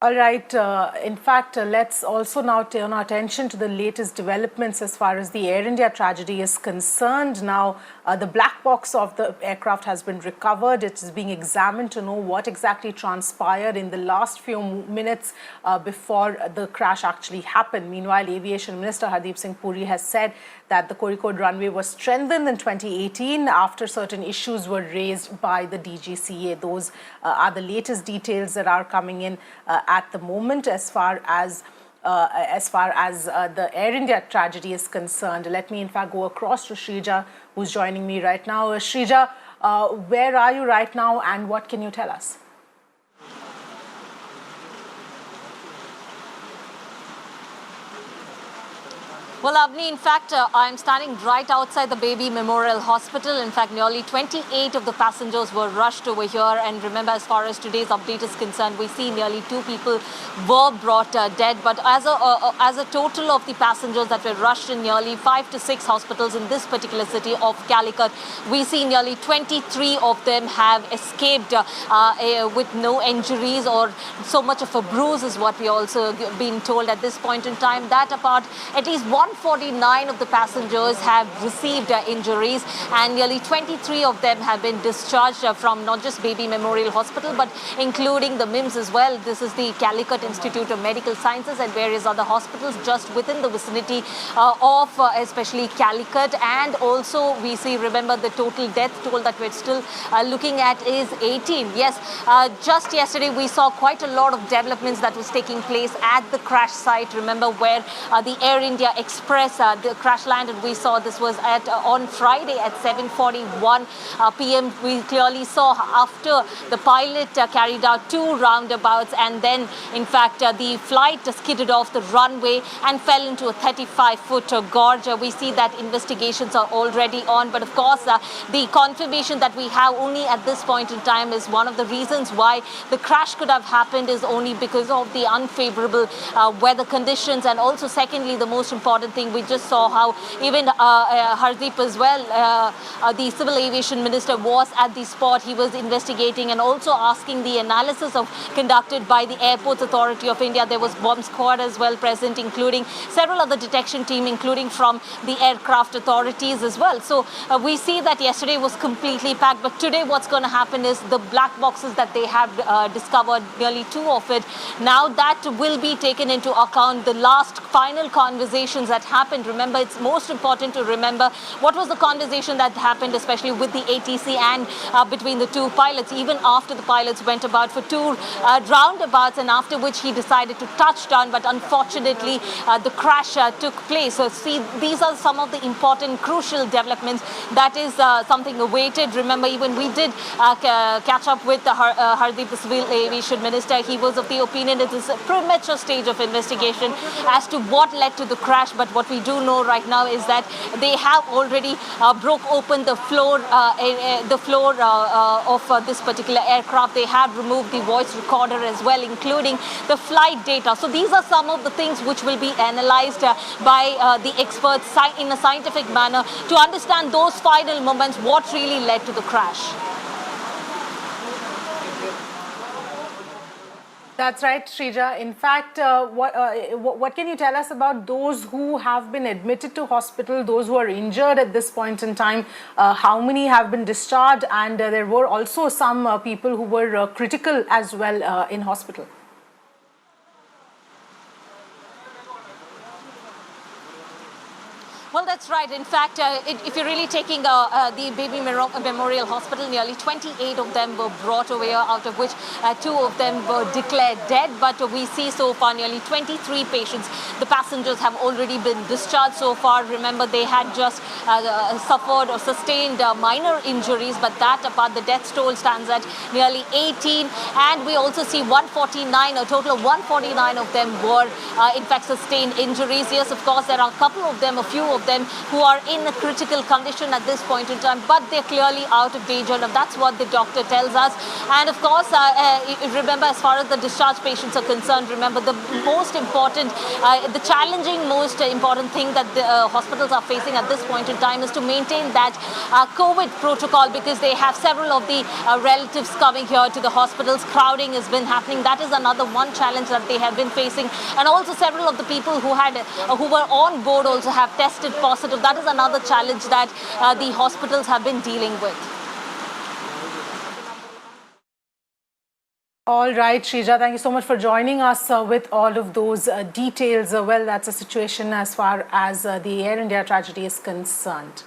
All right. In fact, let's also now turn our attention to the latest developments as far as the Air India tragedy is concerned. Now, the black box of the aircraft has been recovered. It is being examined to know what exactly transpired in the last few minutes before the crash actually happened. Meanwhile, Aviation Minister Hardeep Puri has said that the Kozhikode runway was strengthened in 2018 after certain issues were raised by the DGCA. Those are the latest details that are coming in at the moment as far as the Air India tragedy is concerned. Let me in fact go across to Shreeja, who's joining me right now. Shreeja, where are you right now and what can you tell us? Well, Avni, in fact, I'm standing right outside the Baby Memorial Hospital. In fact, nearly 28 of the passengers were rushed over here. And remember, as far as today's update is concerned, we see nearly 2 people were brought dead. But as a total of the passengers that were rushed in nearly 5 to 6 hospitals in this particular city of Calicut, we see nearly 23 of them have escaped with no injuries or so much of a bruise is what we also been told at this point in time. That apart, at least 149 of the passengers have received injuries and nearly 23 of them have been discharged from not just Baby Memorial Hospital but including the MIMS as well. This is the Calicut Institute of Medical Sciences and various other hospitals just within the vicinity of especially Calicut. And also we see, remember, the total death toll that we're still looking at is 18. Yes, just yesterday we saw quite a lot of developments that was taking place at the crash site. Remember where the Air India Express, the crash landed. We saw this was on Friday at 7:41 p.m. We clearly saw after the pilot carried out 2 roundabouts and then in fact the flight skidded off the runway and fell into a 35-foot gorge. We see that investigations are already on, but of course the confirmation that we have only at this point in time is one of the reasons why the crash could have happened is only because of the unfavorable weather conditions. And also secondly, the most important thing, we just saw how even Hardeep as well, the Civil Aviation Minister was at the spot. He was investigating and also asking the analysis conducted by the Airports Authority of India. There was bomb squad as well present, including several other detection team, including from the aircraft authorities as well. So we see that yesterday was completely packed, but today what's going to happen is the black boxes that they have discovered, nearly 2 of it. Now that will be taken into account. The last final conversations that happened, remember, it's most important to remember what was the conversation that happened, especially with the ATC and between the 2 pilots, even after the pilots went about for 2 roundabouts and after which he decided to touch down, but unfortunately the crash took place. So see, these are some of the important crucial developments that is something awaited. Remember, even we did catch up with Hardeep, the Civil Aviation Minister. He was of the opinion it is a premature stage of investigation as to what led to the crash, but what we do know right now is that they have already broke open the floor of this particular aircraft. They have removed the voice recorder as well, including the flight data. So these are some of the things which will be analyzed by the experts in a scientific manner to understand those final moments, what really led to the crash. That's right, Shreeja. In fact, what can you tell us about those who have been admitted to hospital, those who are injured at this point in time? How many have been discharged? And there were also some people who were critical as well in hospital. Well, that's right. In fact, if you're really taking the Baby Memorial Hospital, nearly 28 of them were brought over here, out of which 2 of them were declared dead. But we see so far nearly 23 patients. The passengers have already been discharged so far. Remember, they had just suffered or sustained minor injuries, but that apart, the death toll stands at nearly 18. And we also see 149, a total of 149 of them were in fact sustained injuries. Yes, of course, there are a couple of them, a few of them who are in a critical condition at this point in time, but they're clearly out of danger, and that's what the doctor tells us. And of course, remember, as far as the discharged patients are concerned, remember the most important, the challenging, most important thing that the hospitals are facing at this point in time is to maintain that COVID protocol, because they have several of the relatives coming here to the hospitals. Crowding has been happening. That is another one challenge that they have been facing. And also several of the people who were on board also have tested positive. That is another challenge that the hospitals have been dealing with. All right, Shreeja, thank you so much for joining us with all of those details. Well, that's a situation as far as the Air India tragedy is concerned.